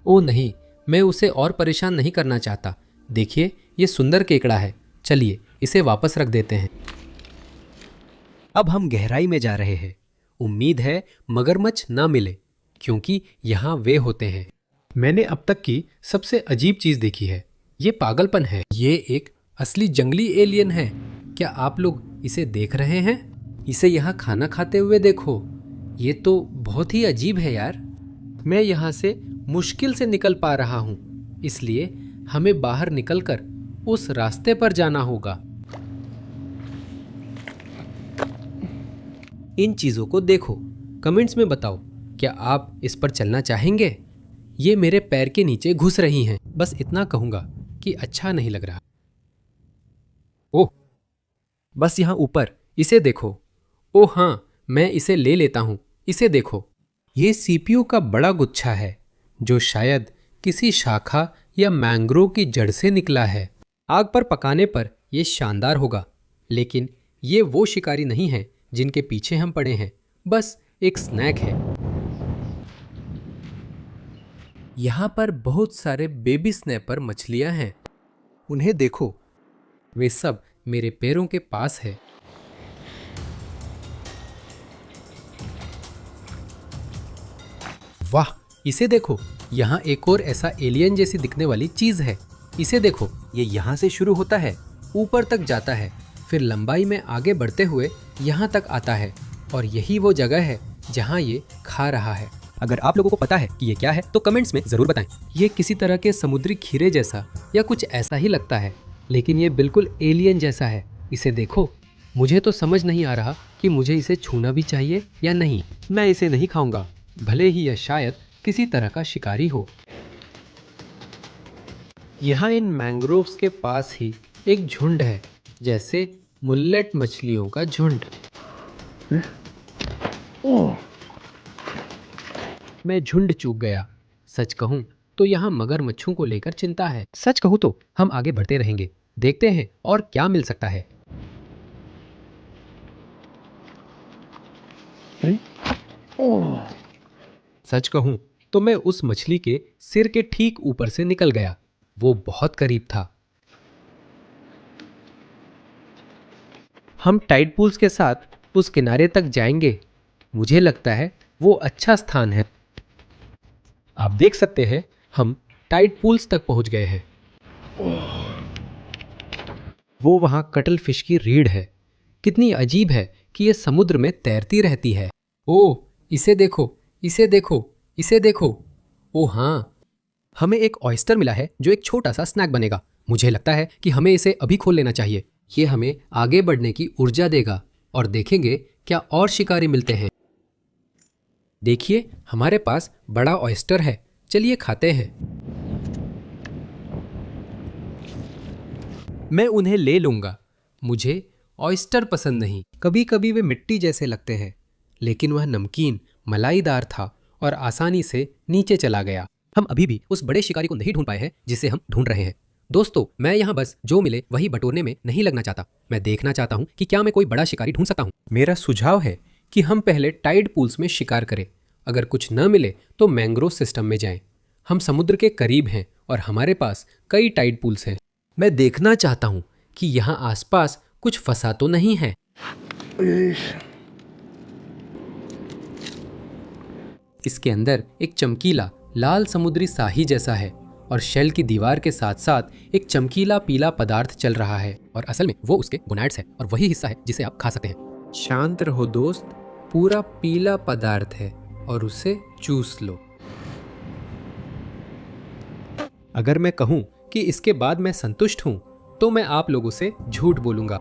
ओह नहीं, मैं उसे और परेशान नहीं करना चाहता। देखिए, ये सुंदर केकड़ा है। चलिए इसे वापस रख देते हैं। अब हम गहराई में जा रहे हैं। उम्मीद है मगरमच्छ ना मिले, क्योंकि यहाँ वे होते हैं। मैंने अब तक की सबसे अजीब चीज देखी है। ये पागलपन है। ये एक असली जंगली एलियन है। क्या आप लोग इसे देख रहे हैं? इसे यहाँ खाना खाते हुए देखो। ये तो बहुत ही अजीब है यार। मैं यहाँ से मुश्किल से निकल पा रहा हूँ, इसलिए हमें बाहर निकलकर उस रास्ते पर जाना होगा। इन चीजों को देखो, कमेंट्स में बताओ, क्या आप इस पर चलना चाहेंगे? ये मेरे पैर के नीचे घुस रही हैं। बस इतना कहूंगा कि अच्छा नहीं लग रहा। ओह, बस यहाँ ऊपर, इसे देखो। ओह हाँ, मैं इसे ले लेता हूँ। इसे देखो, ये सीपियों का बड़ा गुच्छा है जो शायद किसी शाखा या मैंग्रोव की जड़ से निकला है। आग पर पकाने पर यह शानदार होगा, लेकिन ये वो शिकारी नहीं है जिनके पीछे हम पड़े हैं। बस एक स्नैक है। यहाँ पर बहुत सारे बेबी स्नैपर मछलियाँ हैं। उन्हें देखो, वे सब मेरे पैरों के पास है। वाह, इसे देखो, यहाँ एक और ऐसा एलियन जैसी दिखने वाली चीज है। इसे देखो, ये यहाँ से शुरू होता है, ऊपर तक जाता है, फिर लंबाई में आगे बढ़ते हुए यहाँ तक आता है, और यही वो जगह है जहाँ ये खा रहा है। अगर आप लोगों को पता है कि ये क्या है तो कमेंट्स में जरूर बताएं। ये किसी तरह के समुद्री खीरे जैसा या कुछ ऐसा ही लगता है, लेकिन ये बिल्कुल एलियन जैसा है। इसे देखो, मुझे तो समझ नहीं आ रहा कि मुझे इसे छूना भी चाहिए या नहीं। मैं इसे नहीं खाऊंगा, भले ही यह शायद किसी तरह का शिकारी हो। यहाँ इन मैंग्रोव्स के पास ही एक झुंड है, जैसे मुल्लेट मछलियों का झुंड। मैं झुंड चूक गया। सच कहूँ तो यहाँ मगरमच्छों को लेकर चिंता है। सच कहूँ तो हम आगे बढ़ते रहेंगे, देखते हैं और क्या मिल सकता है। सच कहूँ तो मैं उस मछली के सिर के ठीक ऊपर से निकल गया। वो बहुत करीब था। हम टाइड पूल्स के साथ उस किनारे तक जाएंगे। मुझे लगता है वो अच्छा स्थान है। आप देख सकते हैं, हम टाइड पूल्स तक पहुंच गए हैं। वो वहां कटल फिश की रीढ़ है। कितनी अजीब है कि ये समुद्र में तैरती रहती है। ओह, इसे देखो, इसे देखो, इसे देखो। ओह हाँ, हमें एक ऑयस्टर मिला है जो एक छोटा सा स्नैक बनेगा। मुझे लगता है कि हमें इसे अभी खोल लेना चाहिए। ये हमें आगे बढ़ने की ऊर्जा देगा और देखेंगे क्या और शिकारी मिलते हैं। देखिए, हमारे पास बड़ा ऑयस्टर है। चलिए खाते हैं। मैं उन्हें ले लूंगा। मुझे ऑयस्टर पसंद नहीं। कभी कभी वे मिट्टी जैसे लगते हैं, लेकिन वह नमकीन मलाईदार था और आसानी से नीचे चला गया। हम अभी भी उस बड़े शिकारी को नहीं ढूंढ पाए हैं जिसे हम ढूंढ रहे हैं। दोस्तों, मैं यहाँ बस जो मिले वही बटोरने में नहीं लगना चाहता। मैं देखना चाहता हूँ कि क्या मैं कोई बड़ा शिकारी ढूंढ सकता हूँ। मेरा सुझाव है कि हम पहले टाइड पूल्स में शिकार करें। अगर कुछ न मिले तो मैंग्रोव सिस्टम में जाएं। हम समुद्र के करीब हैं और हमारे पास कई टाइड पूल्स हैं। मैं देखना चाहता हूँ कि यहाँ आसपास कुछ फंसा तो नहीं है। इसके अंदर एक चमकीला लाल समुद्री साही जैसा है और शेल की दीवार के साथ साथ एक चमकीला पीला पदार्थ चल रहा है और असल में वो उसके गोनाड्स है और वही हिस्सा है जिसे आप खा सकते हैं। शांत रहो दोस्त, पूरा पीला पदार्थ है और उसे चूस लो। अगर मैं कहूं कि इसके बाद मैं संतुष्ट हूं तो मैं आप लोगों से झूठ बोलूंगा।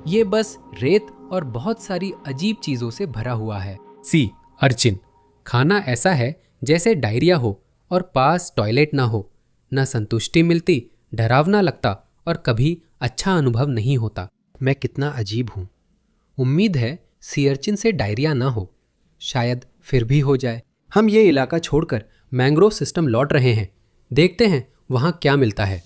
ये बस रेत और बहुत सारी अजीब चीजों से भरा हुआ है। सी अर्चिन, खाना ऐसा है जैसे डायरिया हो और पास टॉयलेट ना हो। न संतुष्टि मिलती, डरावना लगता और कभी अच्छा अनुभव नहीं होता। मैं कितना अजीब हूँ। उम्मीद है सी अर्चिन से डायरिया ना हो, शायद फिर भी हो जाए। हम ये इलाका छोड़कर मैंग्रोव सिस्टम लौट रहे हैं। देखते हैं वहाँ क्या मिलता है।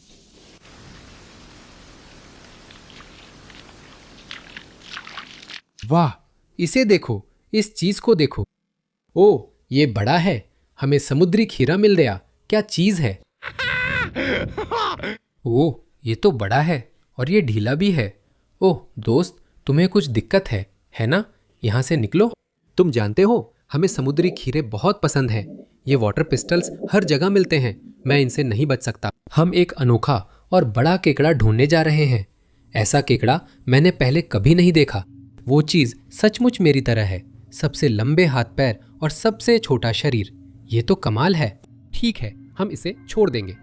वाह, इसे देखो, इस चीज को देखो। ओह, ये बड़ा है। हमें समुद्री खीरा मिल गया। क्या चीज है? ओह, ये तो बड़ा है और ये ढीला भी है। ओह दोस्त, तुम्हें कुछ दिक्कत है ना? यहाँ से निकलो। तुम जानते हो, हमें समुद्री खीरे बहुत पसंद हैं। ये वाटर पिस्टल्स हर जगह मिलते हैं। मैं इनसे नहीं बच सकता। हम एक अनोखा और बड़ा केकड़ा ढूंढने जा रहे हैं। ऐसा केकड़ा मैंने पहले कभी नहीं देखा। वो चीज सचमुच मेरी तरह है। सबसे लंबे हाथ पैर और सबसे छोटा शरीर। ये तो कमाल है। ठीक है, हम इसे छोड़ देंगे।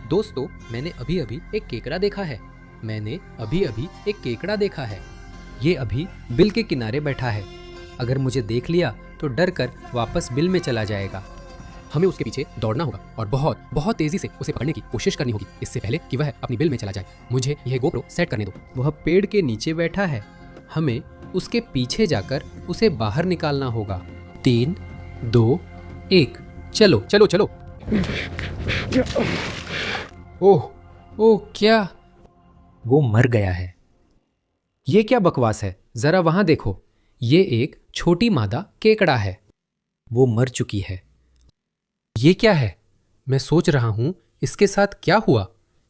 दोस्तों, मैंने अभी अभी एक केकड़ा देखा है। ये अभी बिल के किनारे बैठा है। अगर मुझे देख लिया तो डर कर वापस बिल में चला जाएगा। हमें उसके पीछे दौड़ना होगा और बहुत बहुत तेजी से उसे पकड़ने की कोशिश करनी होगी, इससे पहले कि वह अपनी बिल में चला जाए। मुझे यह गोप्रो सेट करने दो। वह पेड़ के नीचे बैठा है। हमें उसके पीछे जाकर उसे बाहर निकालना होगा। 3, 2, 1, चलो चलो चलो। ओह क्या? वो मर गया है। ये क्या बकवास है? जरा वहां देखो। ये एक छोटी मादा केकड़ा है। वो मर चुकी है। ये क्या है? मैं सोच रहा हूं इसके साथ क्या हुआ।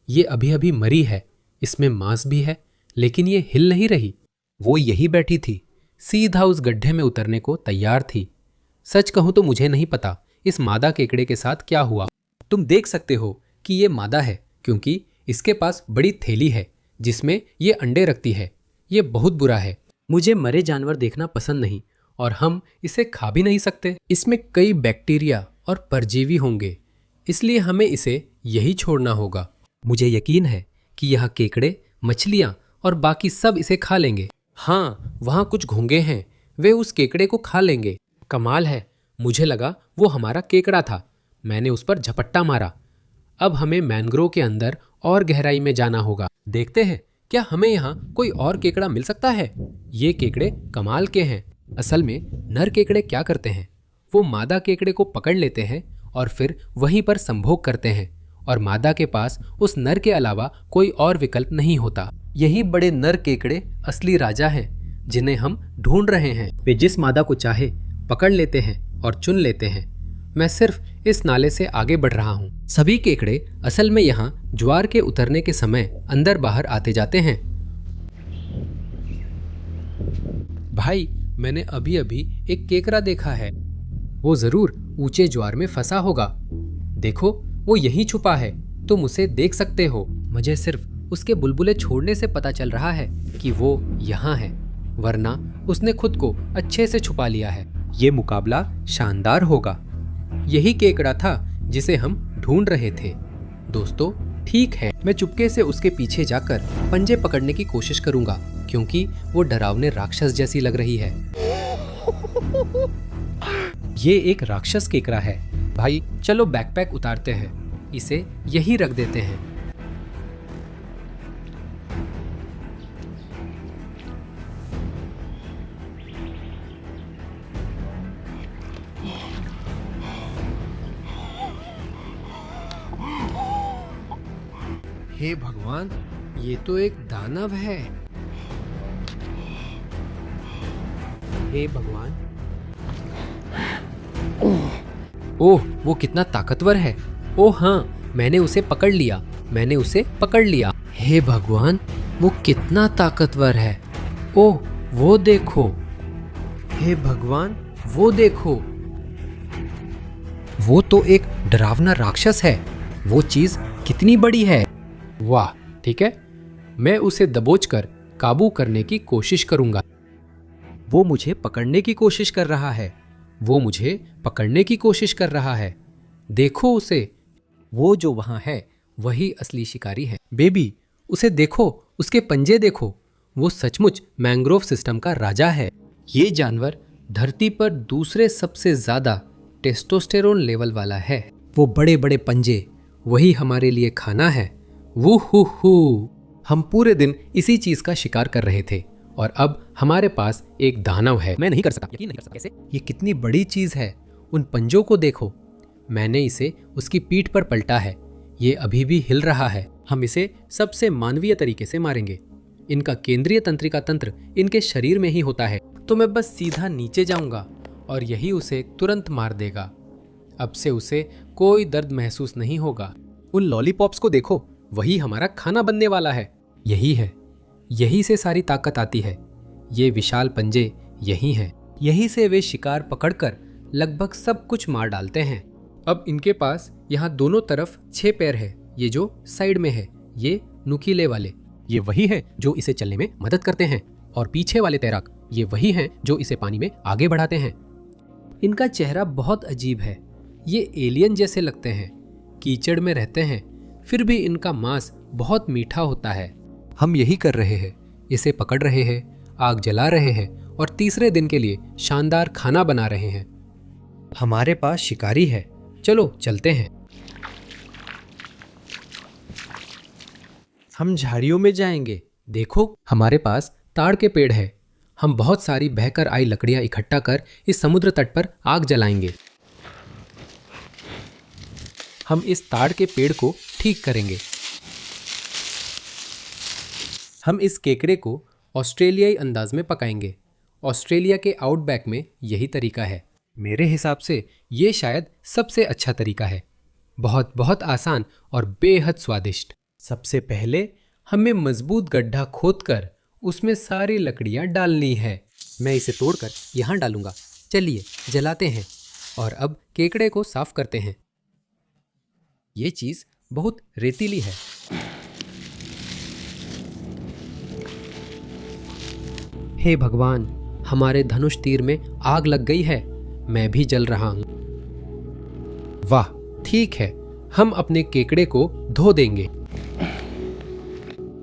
ये अभी अभी मरी है। इसमें मांस भी है, लेकिन ये हिल नहीं रही। वो यही बैठी थी, सीधा उस गड्ढे में उतरने को तैयार थी। सच कहूं तो मुझे नहीं पता इस मादा केकड़े के साथ क्या हुआ। तुम देख सकते हो कि ये मादा है क्योंकि इसके पास बड़ी थैली है जिसमें ये अंडे रखती है। ये बहुत बुरा है। मुझे मरे जानवर देखना पसंद नहीं और हम इसे खा भी नहीं सकते। इसमें कई बैक्टीरिया और परजीवी होंगे, इसलिए हमें इसे यही छोड़ना होगा। मुझे यकीन है कि यह केकड़े, मछलियाँ और बाकी सब इसे खा लेंगे। हाँ, वहाँ कुछ घोंगे हैं, वे उस केकड़े को खा लेंगे। कमाल है, मुझे लगा वो हमारा केकड़ा था। मैंने उस पर झपट्टा मारा। अब हमें मैंग्रोव के अंदर और गहराई में जाना होगा। देखते हैं क्या हमें यहाँ कोई और केकड़ा मिल सकता है। ये केकड़े कमाल के हैं। असल में नर केकड़े क्या करते हैं, वो मादा केकड़े को पकड़ लेते हैं और फिर वहीं पर संभोग करते हैं और मादा के पास उस नर के अलावा कोई और विकल्प नहीं होता। यही बड़े नर केकड़े असली राजा हैं जिन्हें हम ढूंढ रहे हैं। वे जिस मादा को चाहे पकड़ लेते हैं और चुन लेते हैं। मैं सिर्फ इस नाले से आगे बढ़ रहा हूँ। सभी केकड़े असल में यहाँ ज्वार के उतरने के समय अंदर बाहर आते जाते हैं। भाई, मैंने अभी अभी एक केकड़ा देखा है। वो जरूर ऊंचे ज्वार में फंसा होगा। देखो, वो यहीं छुपा है। तुम उसे देख सकते हो। मुझे सिर्फ उसके बुलबुले छोड़ने से पता चल रहा है कि वो यहाँ है, वरना उसने खुद को अच्छे से छुपा लिया है। ये मुकाबला शानदार होगा। यही केकड़ा था जिसे हम ढूंढ रहे थे। दोस्तों, ठीक है, मैं चुपके से उसके पीछे जाकर पंजे पकड़ने की कोशिश करूंगा क्योंकि वो डरावने राक्षस जैसी लग रही है। ये एक राक्षस केकड़ा है। भाई चलो बैकपैक उतारते हैं, इसे यहीं रख देते हैं। हे भगवान, ये तो एक दानव है। हे भगवान, ओह वो कितना ताकतवर है। ओह हाँ, मैंने उसे पकड़ लिया, मैंने उसे पकड़ लिया। हे भगवान, वो कितना ताकतवर है। ओह वो देखो। हे भगवान, वो देखो। वो तो एक डरावना राक्षस है। वो चीज कितनी बड़ी है। वाह, ठीक है, मैं उसे दबोचकर काबू करने की कोशिश करूंगा। वो मुझे पकड़ने की कोशिश कर रहा है। वो मुझे पकड़ने की कोशिश कर रहा है। देखो उसे। वो जो वहां है वही असली शिकारी है। बेबी, उसे देखो, उसके पंजे देखो। वो सचमुच मैंग्रोव सिस्टम का राजा है। ये जानवर धरती पर दूसरे सबसे ज्यादा टेस्टोस्टेरोन लेवल वाला है। वो बड़े बड़े पंजे, वही हमारे लिए खाना है। वो हु। हम पूरे दिन इसी चीज का शिकार कर रहे थे और अब हमारे पास एक दानव है। मैं नहीं कर सकता, यकीन नहीं कर सकता। कैसे? ये कितनी बड़ी चीज है। उन पंजों को देखो। मैंने इसे उसकी पीठ पर पलटा है। ये अभी भी हिल रहा है। हम इसे सबसे मानवीय तरीके से मारेंगे। इनका केंद्रीय तंत्रिका तंत्र इनके शरीर में ही होता है, तो मैं बस सीधा नीचे जाऊंगा और यही उसे तुरंत मार देगा। अब से उसे कोई दर्द महसूस नहीं होगा। उन लॉलीपॉप्स को देखो, वही हमारा खाना बनने वाला है। यही है, यही से सारी ताकत आती है। ये विशाल पंजे यही हैं। यही से वे शिकार पकड़कर लगभग सब कुछ मार डालते हैं। अब इनके पास यहाँ दोनों तरफ 6 पैर है। ये जो साइड में है, ये नुकीले वाले, ये वही है जो इसे चलने में मदद करते हैं। और पीछे वाले तैराक, ये वही हैं जो इसे पानी में आगे बढ़ाते हैं। इनका चेहरा बहुत अजीब है। ये एलियन जैसे लगते हैं। कीचड़ में रहते हैं, फिर भी इनका मांस बहुत मीठा होता है। हम यही कर रहे हैं, इसे पकड़ रहे हैं, आग जला रहे हैं और तीसरे दिन के लिए शानदार खाना बना रहे हैं। हमारे पास शिकारी है, चलो चलते हैं। हम झाड़ियों में जाएंगे। देखो, हमारे पास ताड़ के पेड़ है। हम बहुत सारी बहकर आई लकड़ियां इकट्ठा कर इस समुद्र तट पर आग जलाएंगे। हम इस ताड़ के पेड़ को ठीक करेंगे। हम इस केकड़े को ऑस्ट्रेलियाई अंदाज में पकाएंगे। ऑस्ट्रेलिया के आउटबैक में यही तरीका है। मेरे हिसाब से ये शायद सबसे अच्छा तरीका है। बहुत बहुत आसान और बेहद स्वादिष्ट। सबसे पहले हमें मजबूत गड्ढा खोदकर उसमें सारी लकड़ियां डालनी है। मैं इसे तोड़कर यहाँ डालूंगा। चलिए जलाते हैं और अब केकड़े को साफ करते हैं। ये चीज बहुत रेतीली है। हे भगवान, हमारे धनुष तीर में आग लग गई है। मैं भी जल रहा हूं। वाह, ठीक है, हम अपने केकड़े को धो देंगे।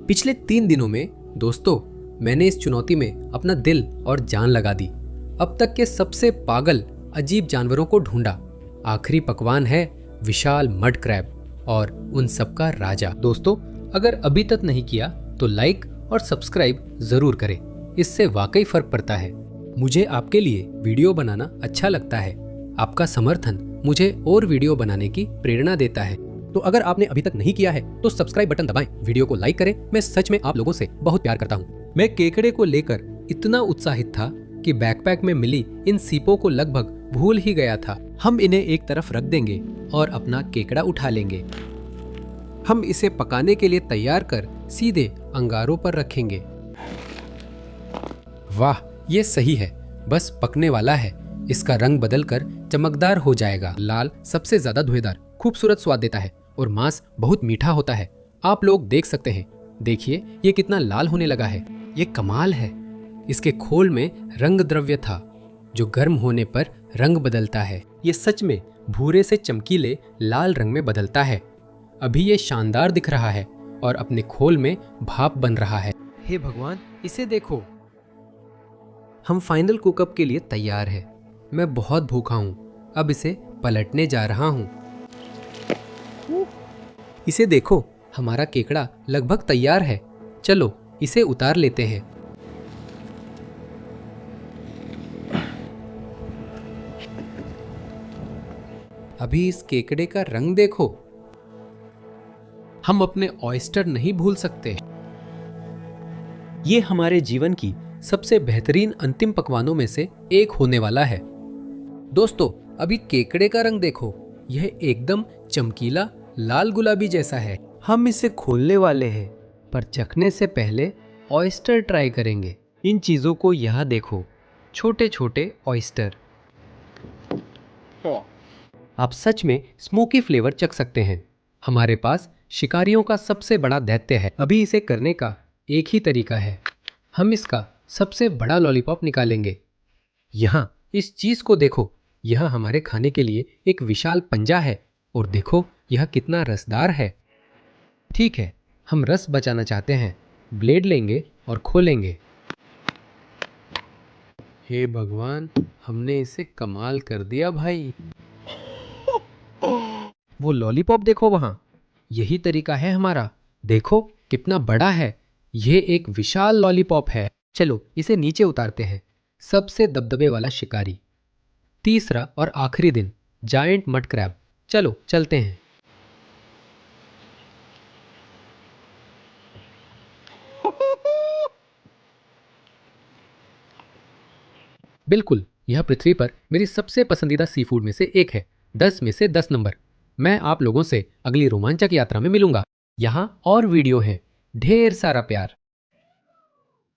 पिछले 3 दिनों में दोस्तों, मैंने इस चुनौती में अपना दिल और जान लगा दी। अब तक के सबसे पागल अजीब जानवरों को ढूंढा। आखिरी पकवान है विशाल मड क्रैब और उन सबका राजा। दोस्तों, अगर अभी तक नहीं किया तो लाइक और सब्सक्राइब जरूर करें। इससे वाकई फर्क पड़ता है। मुझे आपके लिए वीडियो बनाना अच्छा लगता है। आपका समर्थन मुझे और वीडियो बनाने की प्रेरणा देता है। तो अगर आपने अभी तक नहीं किया है तो सब्सक्राइब बटन दबाएं, वीडियो को लाइक करें। मैं सच में आप लोगों से बहुत प्यार करता हूँ। मैं केकड़े को लेकर इतना उत्साहित था कि बैकपैक में मिली इन सीपों को लगभग भूल ही गया था। हम इन्हें एक तरफ रख देंगे और अपना केकड़ा उठा लेंगे। हम इसे पकाने के लिए तैयार कर सीधे अंगारों पर रखेंगे। वाह, ये सही है, बस पकने वाला है। इसका रंग बदलकर चमकदार हो जाएगा। लाल सबसे ज्यादा धुएंदार, खूबसूरत स्वाद देता है और मांस बहुत मीठा होता है। आप लोग देख सकते हैं, देखिए ये कितना लाल होने लगा है। ये कमाल है। इसके खोल में रंग द्रव्य था जो गर्म होने पर रंग बदलता है। ये सच में भूरे से चमकीले लाल रंग में बदलता है। अभी ये शानदार दिख रहा है और अपने खोल में भाप बन रहा है। हे भगवान, इसे देखो। हम फाइनल कुकअप के लिए तैयार है। मैं बहुत भूखा हूँ। अब इसे पलटने जा रहा हूँ। इसे देखो, हमारा केकड़ा लगभग तैयार है। चलो इसे उतार लेते हैं। अभी इस केकड़े का रंग देखो। हम अपने ऑयस्टर नहीं भूल सकते। ये हमारे जीवन की सबसे बेहतरीन अंतिम पकवानों में से एक होने वाला है। दोस्तों, अभी केकड़े का रंग देखो। यह एकदम चमकीला लाल गुलाबी जैसा है। हम इसे खोलने वाले हैं, पर चखने से पहले ऑयस्टर ट्राई करेंगे। इन चीजों को यहाँ देखो, छोटे छोटे ऑयस्टर। आप सच में स्मोकी फ्लेवर चख सकते हैं। हमारे पास शिकारियों का सबसे बड़ा दैत्य है। अभी इसे करने का एक ही तरीका है। हम इसका सबसे बड़ा लॉलीपॉप निकालेंगे। यहाँ इस चीज को देखो। यह हमारे खाने के लिए एक विशाल पंजा है। और देखो यह कितना रसदार है। ठीक है, हम रस बचाना चाहते हैं। ब्लेड लेंगे और खोलेंगे। हे भगवान, हमने इसे कमाल कर दिया भाई। वो लॉलीपॉप देखो वहां। यही तरीका है हमारा। देखो कितना बड़ा है। यह एक विशाल लॉलीपॉप है। चलो इसे नीचे उतारते हैं। सबसे दबदबे वाला शिकारी। तीसरा और आखिरी दिन, जायंट मड क्रैब। चलो चलते हैं। बिल्कुल, यह पृथ्वी पर मेरी सबसे पसंदीदा सी फूड में से एक है। 10 में से 10 नंबर। मैं आप लोगों से अगली रोमांचक यात्रा में मिलूंगा। यहाँ और वीडियो है। ढेर सारा प्यार।